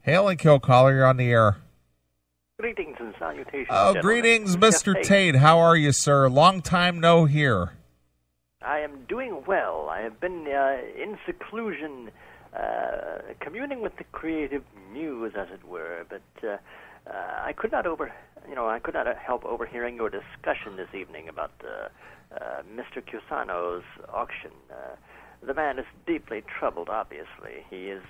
Hail and Kill caller, you're on the air. Greetings and salutations. Oh, gentlemen. greetings, Mr. Tate. How are you, sir? Long time no hear. I am doing well. I have been in seclusion, communing with the creative muse, as it were. But I could not help overhearing your discussion this evening about Mr. Cusano's auction. The man is deeply troubled. Obviously, he is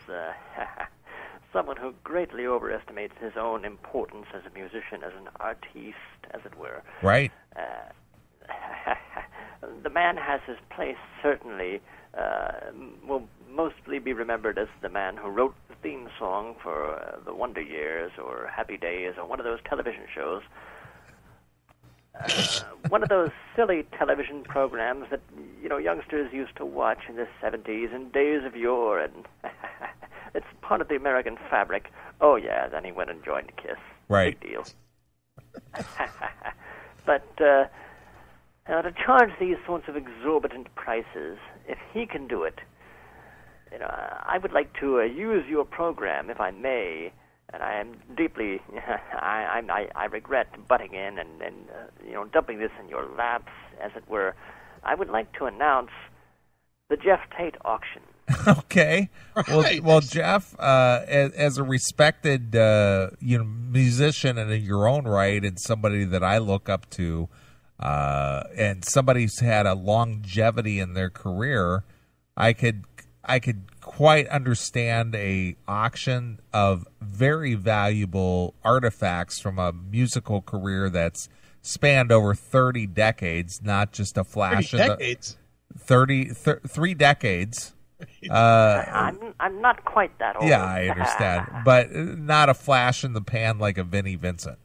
someone who greatly overestimates his own importance as a musician, as an artiste, as it were. Right. The man has his place, certainly. Will mostly be remembered as the man who wrote the theme song for The Wonder Years or Happy Days or one of those television shows. One of those silly television programs that, youngsters used to watch in the 70s and days of yore, and it's part of the American fabric. Oh, yeah, then he went and joined KISS. Right. Big deal. But to charge these sorts of exorbitant prices, if he can do it, I would like to use your program, if I may, and I am deeply, I regret butting in and dumping this in your laps, as it were. I would like to announce the Geoff Tate auction. Okay. Well, Jeff, as a respected, musician in your own right, and somebody that I look up to, and somebody who's had a longevity in their career, I could quite understand a auction of very valuable artifacts from a musical career that's spanned over 30 decades, not just a flash 30 decades. 3 decades. I'm not quite that old. Yeah, I understand, but not a flash in the pan like a Vinnie Vincent.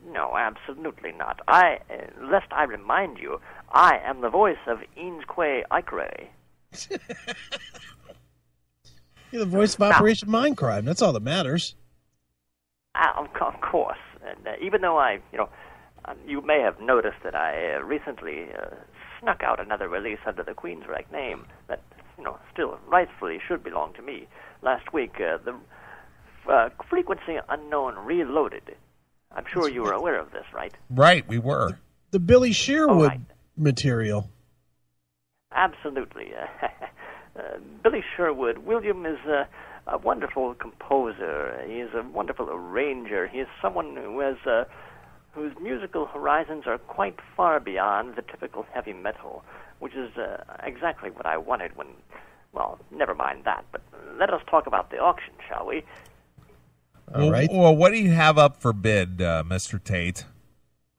No, absolutely not. Lest I remind you, I am the voice of Eansquay Icray. You're the voice of Operation Mindcrime. That's all that matters. Of course. And even though you may have noticed that I recently snuck out another release under the Queensryche name that, still rightfully should belong to me. Last week, the Frequency Unknown Reloaded. I'm sure you were aware of this, right? Right, we were. The Billy Sherwood material. Absolutely. Billy Sherwood. William is a wonderful composer. He is a wonderful arranger. He is someone who has whose musical horizons are quite far beyond the typical heavy metal, which is exactly what I wanted when... Well, never mind that, but let us talk about the auction, shall we? All right. Well, what do you have up for bid, Mr. Tate?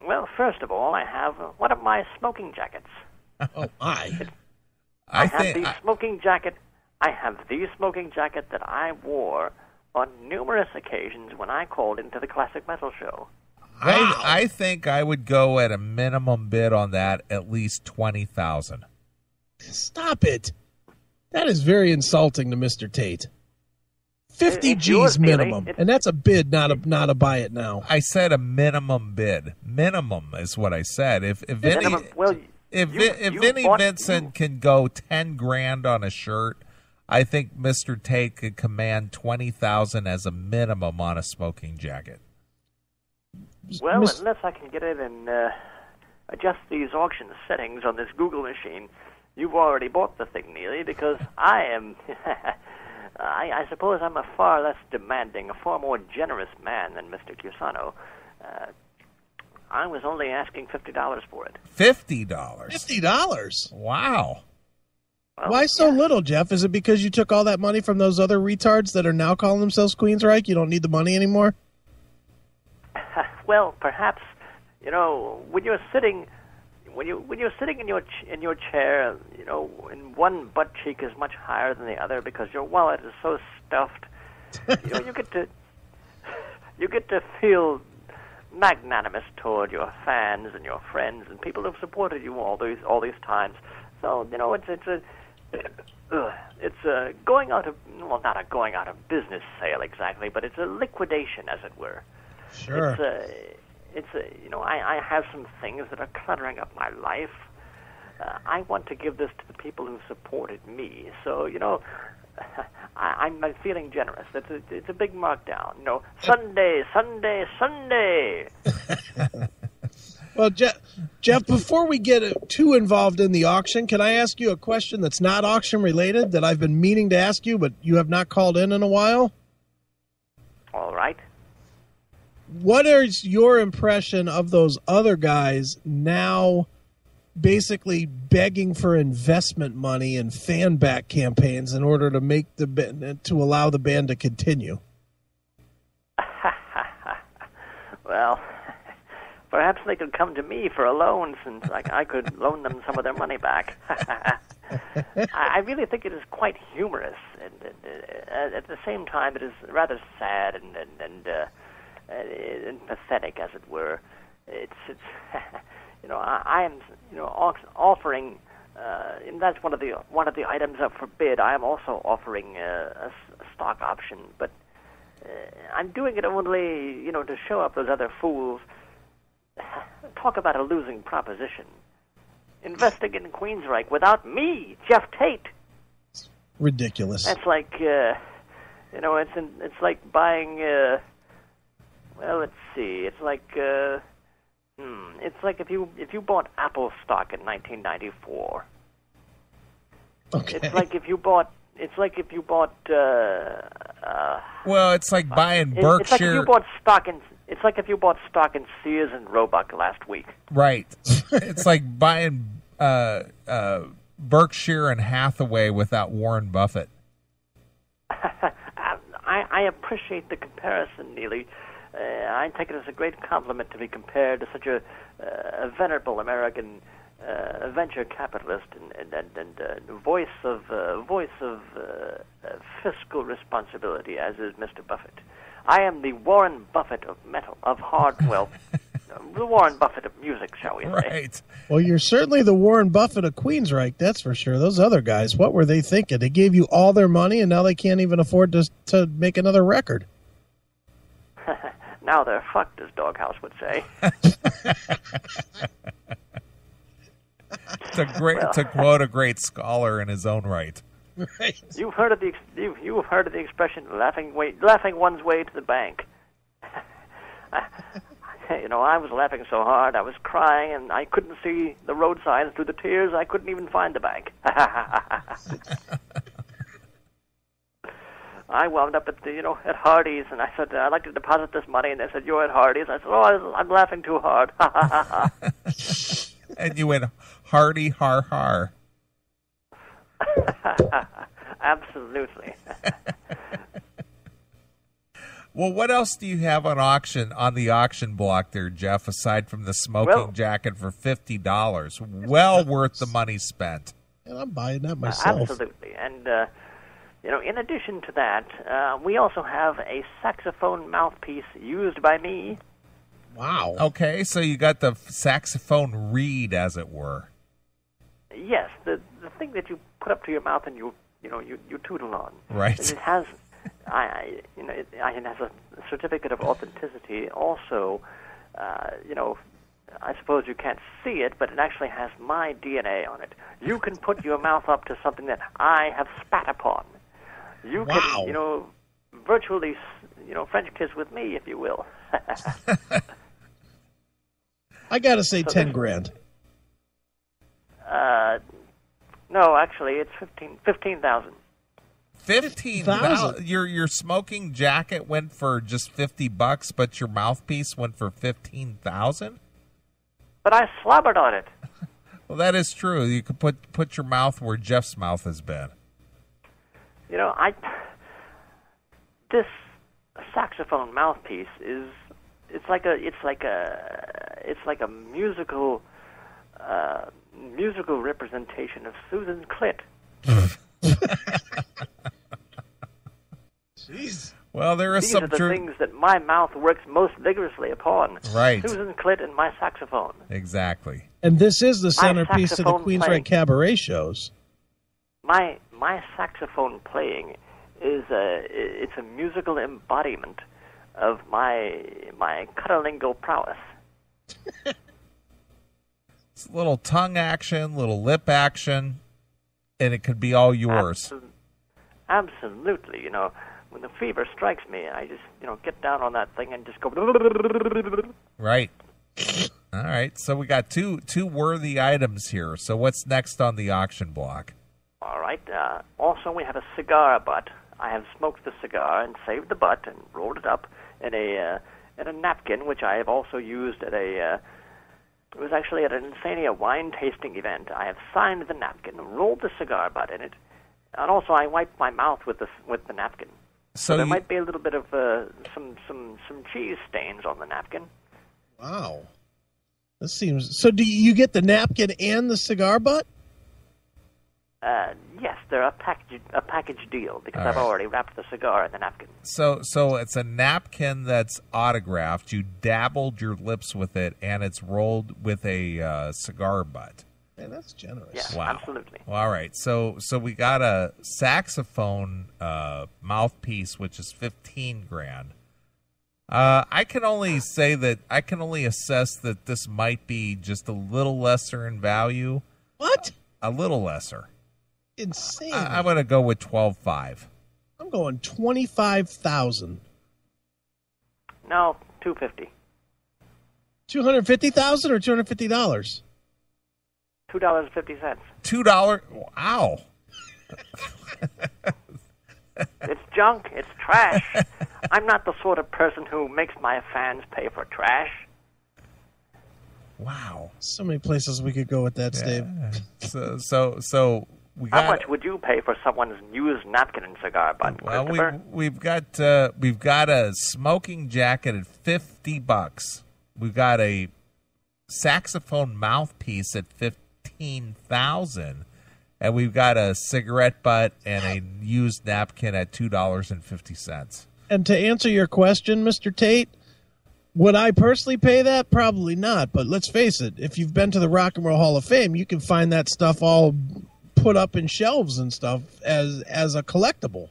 Well, first of all, I have one of my smoking jackets. Oh, my. I have the smoking jacket that I wore on numerous occasions when I called into the Classic Metal Show. Wow. I think I would go at a minimum bid on that at least $20,000. Stop it. That is very insulting to Mr. Tate. 50 It's G's yours, minimum, Billy. and that's a bid, not a buy it now. I said a minimum bid. Minimum is what I said. If Vinnie Vincent can go $10,000 on a shirt, I think Mr. Tate could command $20,000 as a minimum on a smoking jacket. Well, unless I can get in and adjust these auction settings on this Google machine, you've already bought the thing, Neely, because I am... I suppose I'm a far less demanding, a far more generous man than Mr. Cusano. I was only asking $50 for it. $50? $50? Wow. Well, Why so little, Jeff? Is it because you took all that money from those other retards that are now calling themselves Queensryche? You don't need the money anymore? Well, perhaps, when you're sitting in your chair, and one butt cheek is much higher than the other because your wallet is so stuffed, you get to feel magnanimous toward your fans and your friends and people who've supported you all these times. So it's a going out of, well, not a going out of business sale exactly, but it's a liquidation, as it were. Sure. I have some things that are cluttering up my life. I want to give this to the people who supported me. So, I'm feeling generous. It's a big markdown. You know, Sunday, Sunday, Sunday. Well, Geoff, before we get too involved in the auction, can I ask you a question that's not auction related that I've been meaning to ask you, but you have not called in a while? All right. What is your impression of those other guys now basically begging for investment money and fan back campaigns in order to make to allow the band to continue? Well, perhaps they could come to me for a loan, since I could loan them some of their money back. I really think it is quite humorous, and at the same time, it is rather sad and pathetic, as it were. It's I am offering, and that's one of the items up for bid. I am also offering a stock option, but I'm doing it only to show up those other fools. Talk about a losing proposition. Investing in Queensryche without me, Geoff Tate. Ridiculous. That's like, it's like buying. Well, let's see. It's like, it's like if you bought Apple stock in 1994. Okay. It's like if you bought. Well, it's like buying Berkshire. It's like if you bought stock in. It's like if you bought stock in Sears and Roebuck last week. Right. It's like buying Berkshire and Hathaway without Warren Buffett. I appreciate the comparison, Neely. I take it as a great compliment to be compared to such a venerable American venture capitalist and voice of fiscal responsibility, as is Mr. Buffett. I am the Warren Buffett of the Warren Buffett of music, shall we say? Right. Well, you're certainly the Warren Buffett of Queensryche, that's for sure. Those other guys, what were they thinking? They gave you all their money, and now they can't even afford to make another record. Now they're fucked, as Doghouse would say. To quote a great scholar in his own right. Right. You've heard of the expression laughing one's way to the bank. I was laughing so hard I was crying, and I couldn't see the road signs through the tears. I couldn't even find the bank. I wound up at Hardee's, and I said, I'd like to deposit this money, and they said, you're at Hardee's. I said, I'm laughing too hard. And you went, Hardy, har, har. Absolutely. Well, what else do you have on the auction block there, Geoff, aside from the smoking jacket for $50? Well worth the money spent. And I'm buying that myself. Absolutely. And, in addition to that, we also have a saxophone mouthpiece used by me. Wow. Okay, so you got the saxophone reed, as it were. Yes, the thing that you put up to your mouth and you tootle on. Right. And it has, it has a certificate of authenticity. Also, I suppose you can't see it, but it actually has my DNA on it. You can put your mouth up to something that I have spat upon. You can, virtually, French kiss with me, if you will. I gotta say, 10 grand. No, actually, it's 15,000. 15,000. Your smoking jacket went for just $50, but your mouthpiece went for 15,000. But I slobbered on it. Well, that is true. You could put your mouth where Jeff's mouth has been. This saxophone mouthpiece it's like a musical representation of Susan's clit. Jeez. Well, These are the things that my mouth works most vigorously upon. Right. Susan's clit and my saxophone. Exactly. And this is the centerpiece of the Queensryche Cabaret shows. My saxophone playing is it's a musical embodiment of my cunnilingus prowess. It's a little tongue action, little lip action, and it could be all yours. Absolutely. When the fever strikes me, I just, get down on that thing and just go. Right. All right. So we got two worthy items here. So what's next on the auction block? All right. Also, we have a cigar butt. I have smoked the cigar and saved the butt and rolled it up in a napkin, which I have also used at it was actually at an Insania wine tasting event. I have signed the napkin, rolled the cigar butt in it, and also I wiped my mouth with the napkin. So there might be a little bit of some cheese stains on the napkin. Wow. This seems... So do you get the napkin and the cigar butt? Yes, they're a package deal because I've already wrapped the cigar in the napkin. So it's a napkin that's autographed. You dabbled your lips with it, and it's rolled with a cigar butt. Man, that's generous. Yes, wow. Absolutely. Well, all right. So we got a saxophone mouthpiece, which is $15,000. I can only assess that this might be just a little lesser in value. What? A little lesser. Insane. I'm going to go with $12,500. I'm going $25,000. No, $250. $250,000 or $250? $2.50. $2. Wow. It's junk. It's trash. I'm not the sort of person who makes my fans pay for trash. Wow. So many places we could go with that, Steve. So we got. How much would you pay for someone's used napkin and cigar butt? Well, we've got a smoking jacket at $50. We've got a saxophone mouthpiece at $15,000, and we've got a cigarette butt and a used napkin at $2.50. And to answer your question, Mr. Tate, would I personally pay that? Probably not. But let's face it, if you've been to the Rock and Roll Hall of Fame, you can find that stuff all put up in shelves and stuff as a collectible.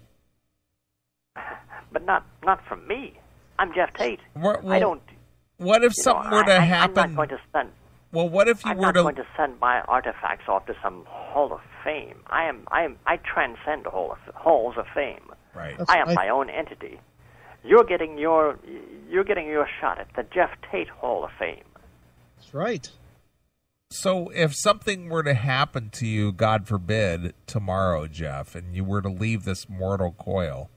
But not from me. I'm Geoff Tate. Well, I don't. What if something were to happen? I'm not going to send. Well, what if you I'm were not to? going to send my artifacts off to some Hall of Fame. I transcend halls of fame. Right. I am my own entity. You're getting your shot at the Geoff Tate Hall of Fame. That's right. So if something were to happen to you, God forbid, tomorrow, Geoff, and you were to leave this mortal coil,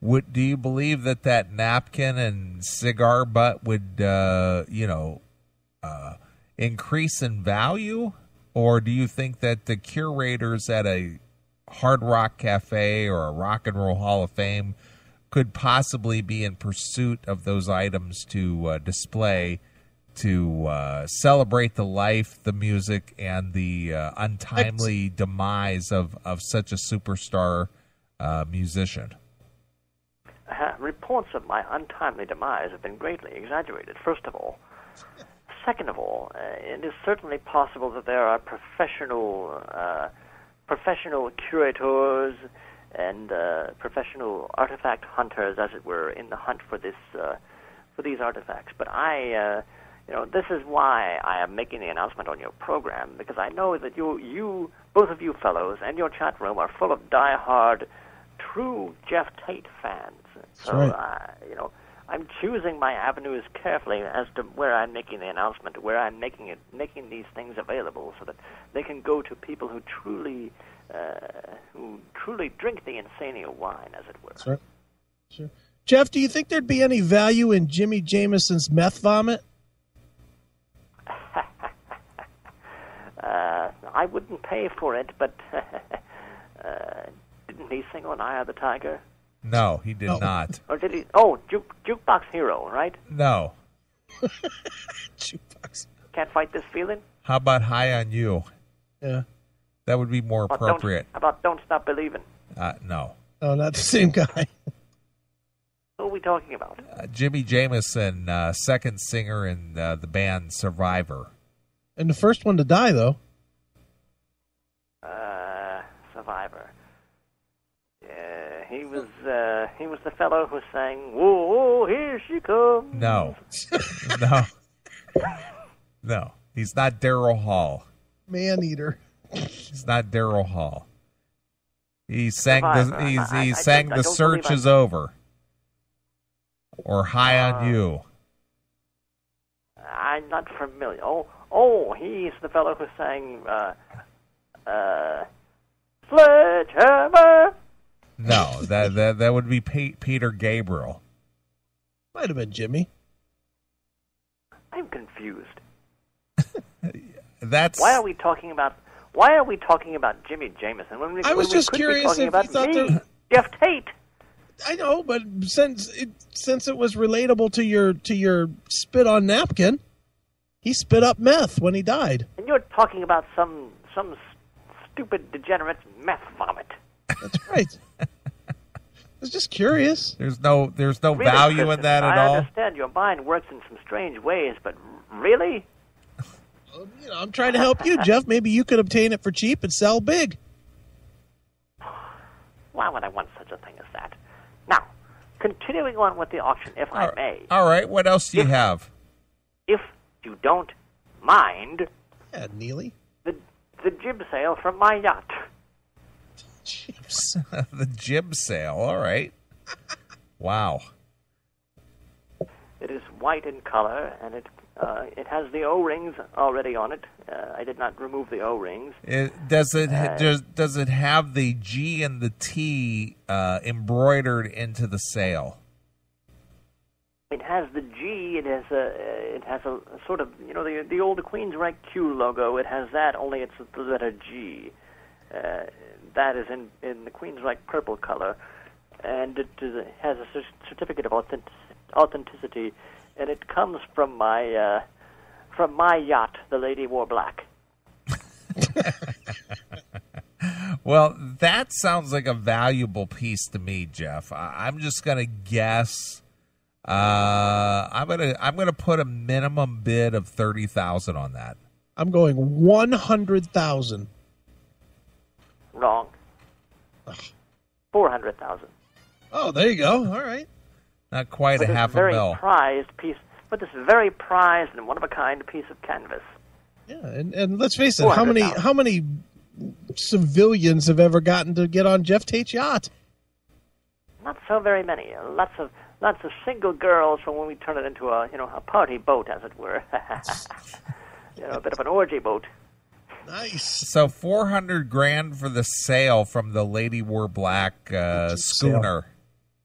do you believe that napkin and cigar butt would, increase in value? Or do you think that the curators at a Hard Rock Cafe or a Rock and Roll Hall of Fame could possibly be in pursuit of those items to display to celebrate the life, the music, and the untimely demise of such a superstar musician? Reports of my untimely demise have been greatly exaggerated, first of all. Second of all, it is certainly possible that there are professional curators and professional artifact hunters, as it were, in the hunt for these artifacts. But this is why I am making the announcement on your program, because I know that you both of you fellows and your chat room are full of die-hard, true Geoff Tate fans. So, right. I'm choosing my avenues carefully as to where I'm making the announcement, where I'm making these things available, so that they can go to people who truly drink the Insania wine, as it were. That's right. Sure. Geoff, do you think there'd be any value in Jimmy Jameson's meth vomit? I wouldn't pay for it, but didn't he sing on Eye of the Tiger? No, he did not. Or did he? Oh, Jukebox Hero, right? No. Jukebox. Can't fight this feeling? How about High on You? Yeah. That would be more appropriate. How about Don't Stop Believing? No. Oh, not the same guy. Who are we talking about? Jimmy Jameson, second singer in the band Survivor. And the first one to die, though. Survivor. Yeah, he was the fellow who sang, "Whoa, here she comes." No. No. He's not Daryl Hall. Man-eater. He's not Daryl Hall. He sang he sang The Search Is Over, or High on You. I'm not familiar. Oh, he's the fellow who sang Sledgehammer. No, that would be Peter Gabriel. Might have been Jimmy. I'm confused. Why are we talking about Jimmy Jameson when I was just curious if you thought Geoff Tate? I know, but since it was relatable to your spit on napkin, he spit up meth when he died. And you're talking about some stupid degenerate meth vomit. That's right. I was just curious. There's no really, value Kristen, in that at all. I understand your mind works in some strange ways, but really? I'm trying to help you, Jeff. Maybe you could obtain it for cheap and sell big. Why would I want such a thing as that? Now, continuing on with the auction, if I may. All right, what else do you have? If you don't mind, yeah, Neely, the jib sale from my yacht. Jeez. The jib sale. All right. Wow. It is white in color, and it has the O-rings already on it. I did not remove the O-rings. Does it have the G and the T embroidered into the sail? It has the G. It has a sort of the old Queensryche Q logo. It has that, only it's the letter G. That is in the Queensryche purple color, and it has a certificate of authenticity, and it comes from my yacht, the Lady Wore Black. Well, that sounds like a valuable piece to me, Jeff. I'm just gonna guess. I'm gonna put a minimum bid of $30,000 on that. I'm going 100,000. Wrong. 400,000. Oh, there you go. All right. Not quite a half a mil. But this very prized and one-of-a-kind piece of canvas. Yeah, and let's face it, how many civilians have ever gotten to get on Geoff Tate's yacht? Not so very many. Lots of single girls from when we turn it into a party boat, as it were. A bit of an orgy boat. Nice. So $400,000 for the sale from the Lady Wore Black schooner.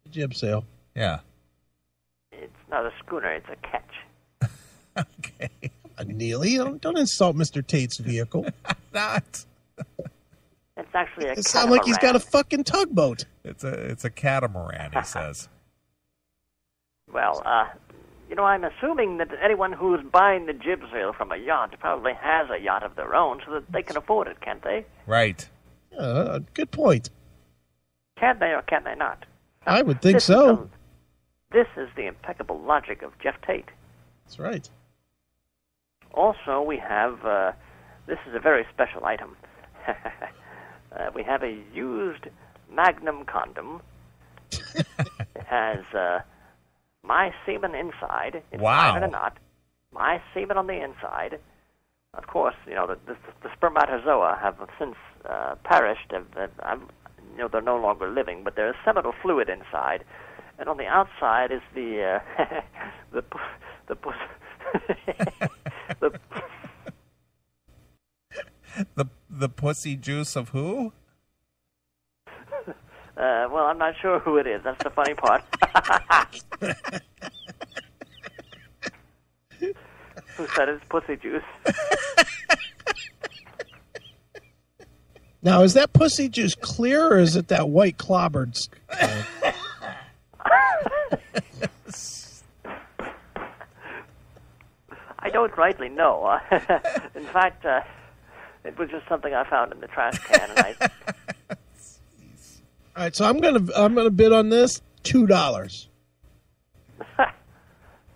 Jib sale. Yeah. It's not a schooner; it's a ketch. Okay. Neely, don't insult Mr. Tate's vehicle. Not. It's actually a catamaran. It sounds like he's got a fucking tugboat. It's a catamaran, he says. Well, I'm assuming that anyone who's buying the jib sale from a yacht probably has a yacht of their own so that they can afford it, can't they? Right. Good point. Can they or can they not? I would think so. This is the impeccable logic of Geoff Tate. That's right. Also, we have, this is a very special item. We have a used Magnum condom. It has my semen inside. It's wow. or not. My semen on the inside. Of course, the spermatozoa have since perished. They're no longer living, but there is seminal fluid inside. And on the outside is the the pussy juice of who? Well, I'm not sure who it is. That's the funny part. Who said it's pussy juice? Now, is that pussy juice clear, or is it that white clobbered? I don't rightly know. In fact, it was just something I found in the trash can, and All right, so I'm gonna bid on this $2.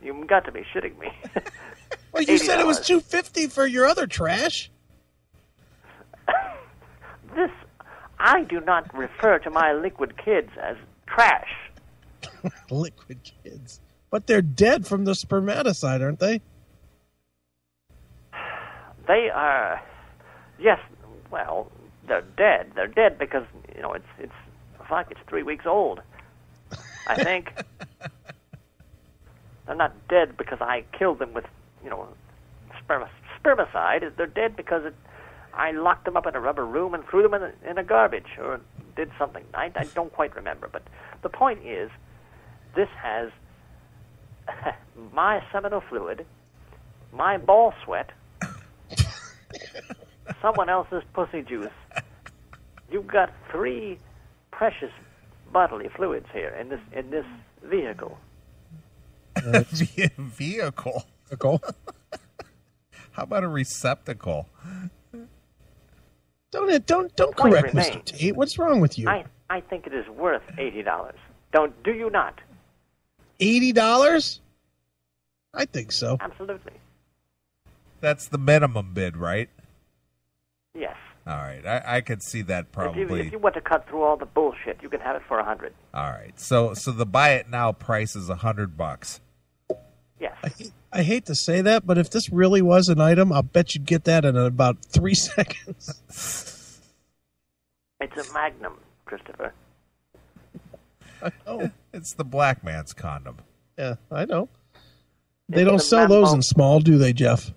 You've got to be shitting me. Well, you said it was $2.50 for your other trash. I do not refer to my liquid kids as trash. Liquid kids. But they're dead from the spermaticide, aren't they? They are, yes, well, they're dead. They're dead because it's 3 weeks old. I think they're not dead because I killed them with spermicide. They're dead because I locked them up in a rubber room and threw them in a garbage or did something. I don't quite remember, but the point is, this has my seminal fluid, my ball sweat, someone else's pussy juice. You've got 3 precious bodily fluids here in this vehicle. Vehicle. How about a receptacle? Don't correct Mr. Tate. What's wrong with you? I think it is worth $80. Do you not? $80? I think so. Absolutely. That's the minimum bid, right? Yes. All right, I could see that probably. If you want to cut through all the bullshit, you can have it for $100. All right, so the buy it now price is $100. Yes. I hate to say that, but if this really was an item, I'll bet you'd get that in about 3 seconds. It's a Magnum, Christopher. I know. It's the black man's condom. Yeah, I know. They don't sell those in small, do they, Jeff?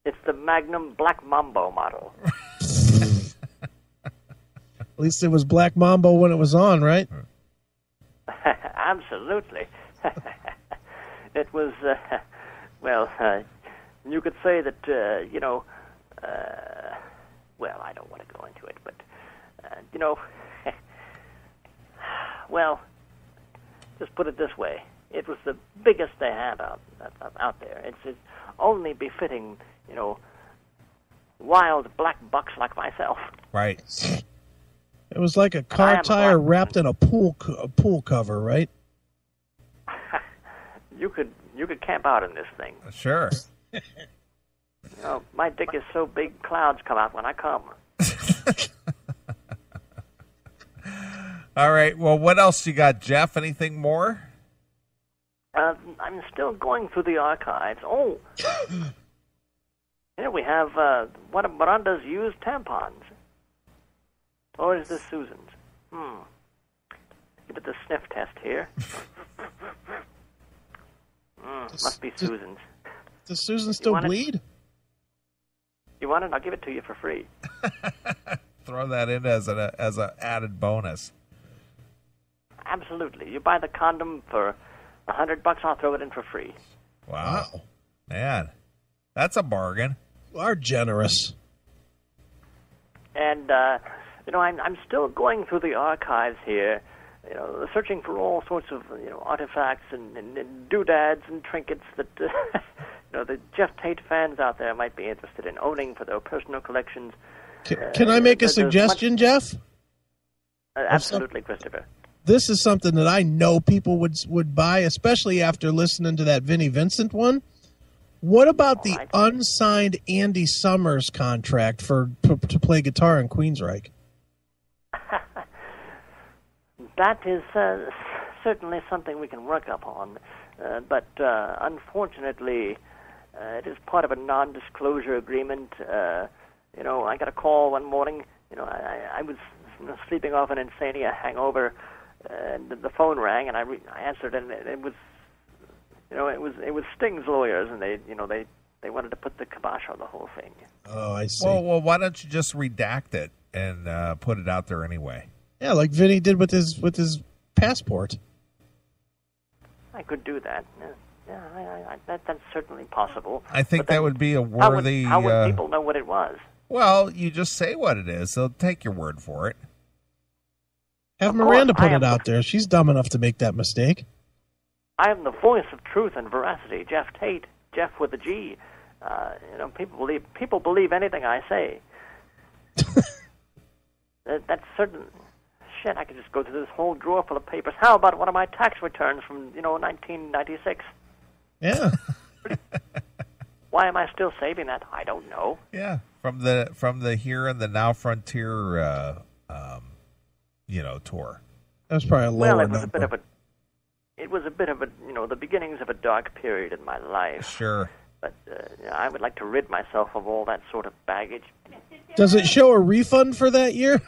It's the Magnum Black Mambo model. At least it was Black Mambo when it was on, right? Absolutely. It was, you could say that, well, I don't want to go into it, but, just put it this way. It was the biggest they had out there. It's only befitting, wild black bucks like myself. Right. It was like a car tire wrapped in a pool cover, right? You could camp out in this thing. Sure. My dick is so big, clouds come out when I come. All right. Well, what else you got, Jeff? Anything more? I'm still going through the archives. Oh, here we have one of Miranda's used tampons. Or is this Susan's? Give it the sniff test here. Must be Susan's. Does Susan still bleed? You want it? I'll give it to you for free. Throw that in as an added bonus. Absolutely. You buy the condom for $100, I'll throw it in for free. Wow. Man, that's a bargain. You are generous. And, I'm still going through the archives here, searching for all sorts of, artifacts and doodads and trinkets that, the Geoff Tate fans out there might be interested in owning for their personal collections. Can I make a suggestion, Jeff? Absolutely, Christopher. This is something that I know people would buy, especially after listening to that Vinnie Vincent one. What about the unsigned Andy Summers contract to play guitar in Queensryche? That is certainly something we can work upon, but unfortunately, it is part of a non-disclosure agreement. I got a call one morning. I was sleeping off an insania hangover. And the phone rang, and I answered, and it was, it was Sting's lawyers, and they wanted to put the kibosh on the whole thing. Oh, I see. Well, why don't you just redact it and put it out there anyway? Yeah, like Vinny did with his passport. I could do that. Yeah, that's certainly possible. I think that would be a worthy. How would people know what it was? Well, you just say what it is. They'll take your word for it. Have Miranda put it out there. She's dumb enough to make that mistake. I am the voice of truth and veracity. Geoff Tate, Jeff with a G. People believe anything I say. That's certain. Shit, I could just go through this whole drawer full of papers. How about one of my tax returns from 1996? Yeah. Why am I still saving that? I don't know. Yeah, from the Here and the Now Frontier. Tour. That was probably a lower number. It was a bit of a, the beginnings of a dark period in my life. Sure. But I would like to rid myself of all that sort of baggage. Does it show a refund for that year?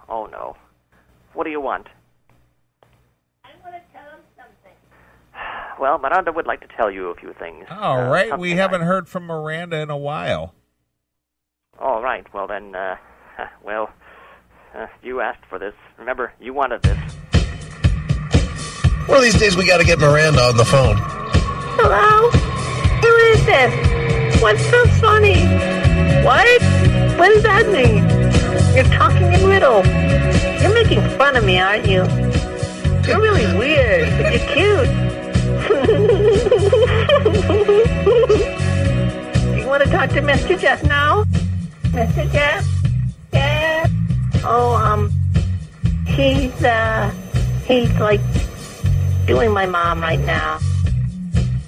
Oh, no. What do you want? I want to tell him something. Well, Miranda would like to tell you a few things. All right. Something We haven't heard from Miranda in a while. All right. Well, then, you asked for this. Remember, you wanted this. One of these days we got to get Miranda on the phone. Hello? Who is this? What's so funny? What? What does that mean? You're talking in riddles. You're making fun of me, aren't you? You're really weird, but you're cute. You want to talk to Mr. Jeff now? Mr. Jeff? Jeff? Oh, he's like doing my mom right now.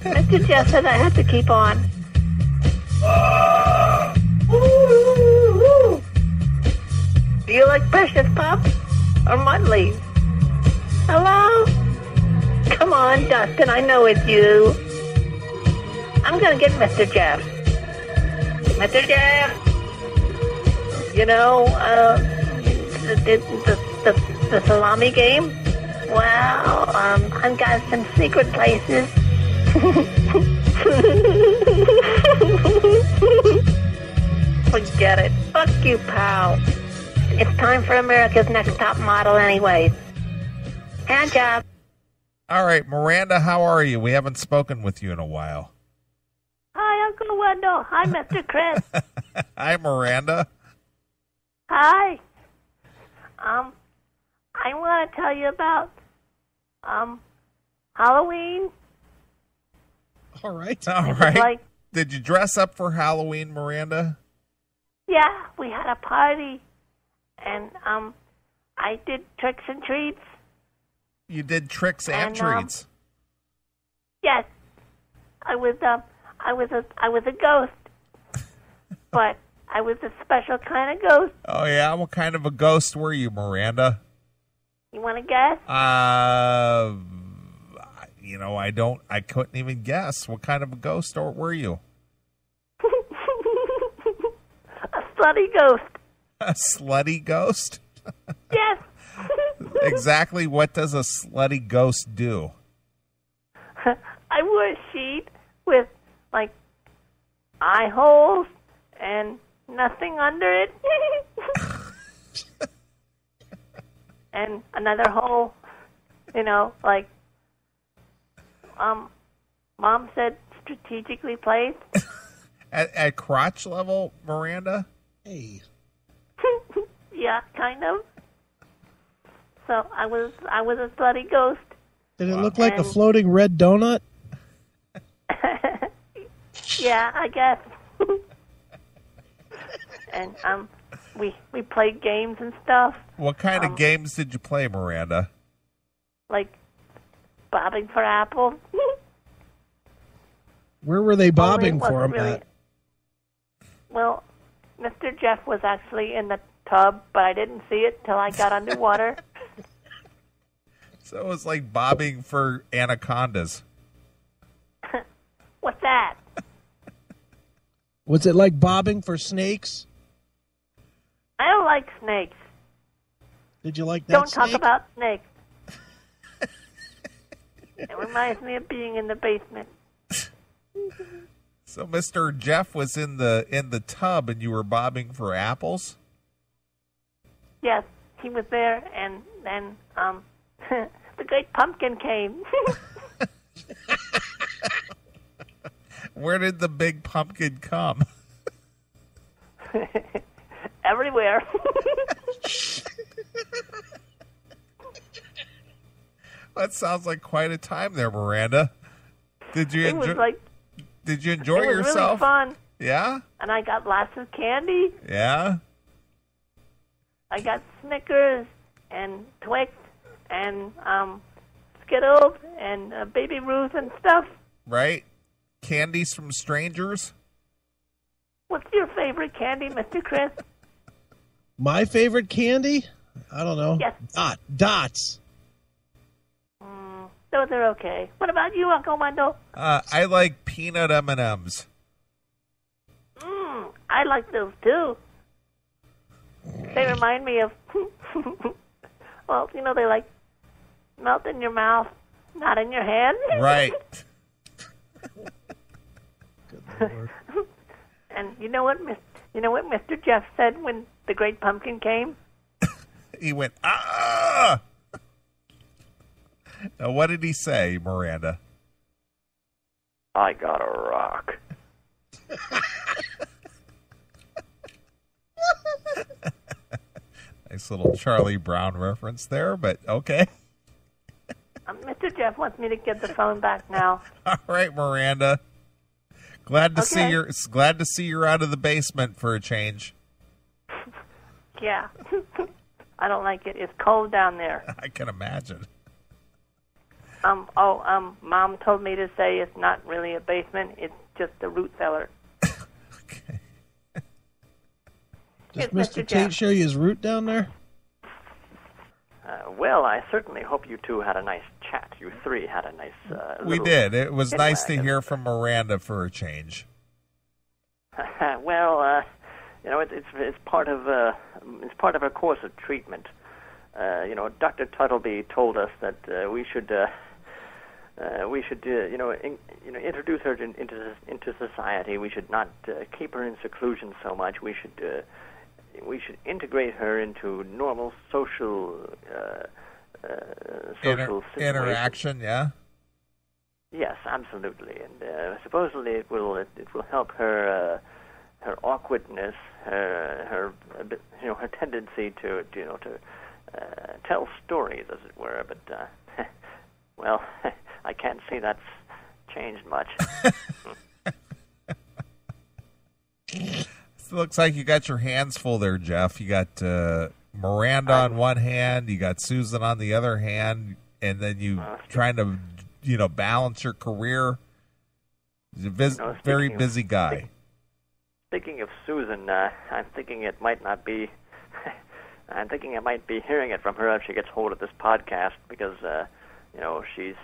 Mr. Jeff says I have to keep on. Do you like Precious Pup or Muttley? Hello? Come on, Dustin, I know it's you. I'm gonna get Mr. Jeff. Mr. Jeff! You know, the salami game? Well, I've got some secret places. Forget it. Fuck you, pal. It's time for America's Next Top Model anyways. Hand job. All right, Miranda, how are you? We haven't spoken with you in a while. Hi, Uncle Wendell. Hi, Mr. Chris. Hi, Miranda. Hi. I want to tell you about, Halloween. All right. All right. Did you dress up for Halloween, Miranda? Yeah, we had a party, and, I did tricks and treats. You did tricks and treats? Yes. I was a ghost. But I was a special kind of ghost. Oh, yeah? What kind of a ghost were you, Miranda? You want to guess? I couldn't even guess. What kind of a ghost were you? A slutty ghost. A slutty ghost? Yes. Exactly what does a slutty ghost do? I wore a sheet with, eye holes and nothing under it. And another hole, Mom said strategically placed. At crotch level, Miranda? Hey. Yeah, kind of. So I was a slutty ghost. Did it look like a floating red donut? Yeah, I guess. And we played games and stuff. What kind of games did you play, Miranda? Like bobbing for apples. Where were they bobbing for him really... at? Well, Mr. Jeff was actually in the tub, but I didn't see it till I got underwater. So it was like bobbing for anacondas. What's that? Was it like bobbing for snakes? I don't like snakes. Did you like that Don't snake? talk about snakes. It reminds me of being in the basement. So Mr. Jeff was in the tub and you were bobbing for apples? Yes, he was there, and then the great pumpkin came. Where did the big pumpkin come? Everywhere. That sounds like quite a time there, Miranda. Did you It was like Did you enjoy it was yourself? really fun. Yeah? And I got lots of candy. Yeah? I got Snickers and Twix and Skittles and Baby Ruth and stuff. Right? Candies from strangers? What's your favorite candy, Mr. Chris? My favorite candy? I don't know. Yes. Dots. Those are okay. What about you, Uncle Wendell? I like peanut M&Ms. I like those too. They remind me of, well, they like melt in your mouth, not in your hand. Right. Good Lord. And you know what Mr. Geoff said when the Great Pumpkin came? He went, ah! Now, what did he say, Miranda? I got a rock. Nice little Charlie Brown reference there, but okay. Mr. Geoff wants me to get the phone back now. All right, Miranda. Glad to see you're out of the basement for a change. Yeah. I don't like it. It's cold down there. I can imagine. Mom told me to say it's not really a basement. It's just a root cellar. Okay. Does Mr. Tate show you his root down there? Well, I certainly hope you two had a nice chat. You three had a nice. We did. It was nice to hear from Miranda for a change. Well, it's part of a course of treatment. Dr. Tuttleby told us that we should introduce her into society. We should not keep her in seclusion so much. We should integrate her into normal social interaction. Yeah. Yes, absolutely, and supposedly it will help her awkwardness, her tendency to tell stories, as it were. But well, I can't see that's changed much. It looks like you got your hands full there, Geoff. You got Miranda on one hand, you got Susan on the other hand, and then you trying to, balance your career. He's a very busy guy. Speaking of Susan, I'm thinking it might be hearing it from her if she gets hold of this podcast because, she's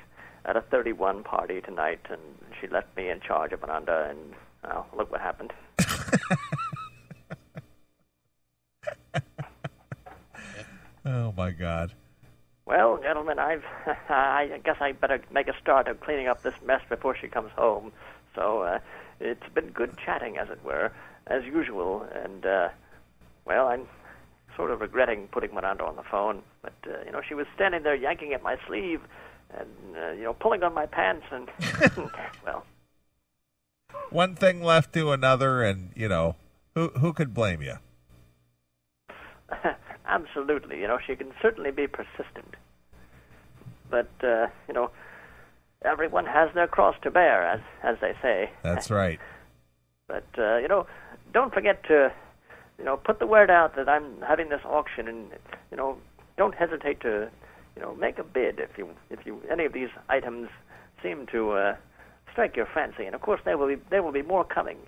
at a 31 party tonight, and she left me in charge of Miranda, and look what happened. Oh my God! Well, gentlemen, I guess I better make a start of cleaning up this mess before she comes home. So it's been good chatting, as it were, as usual. And well, I'm sort of regretting putting Miranda on the phone, but she was standing there yanking at my sleeve and pulling on my pants, and well, one thing left to another, and who could blame you? Absolutely. She can certainly be persistent. But, everyone has their cross to bear, as they say. That's right. But, don't forget to, put the word out that I'm having this auction, and, don't hesitate to, make a bid if you any of these items seem to strike your fancy. And, of course, there will be more coming.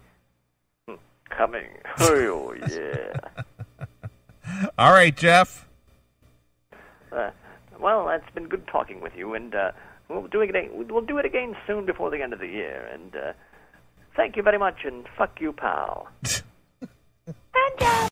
Coming. Oh, yeah. All right, Geoff. Well, it's been good talking with you, and we'll do it again soon before the end of the year. And thank you very much, and fuck you, pal. And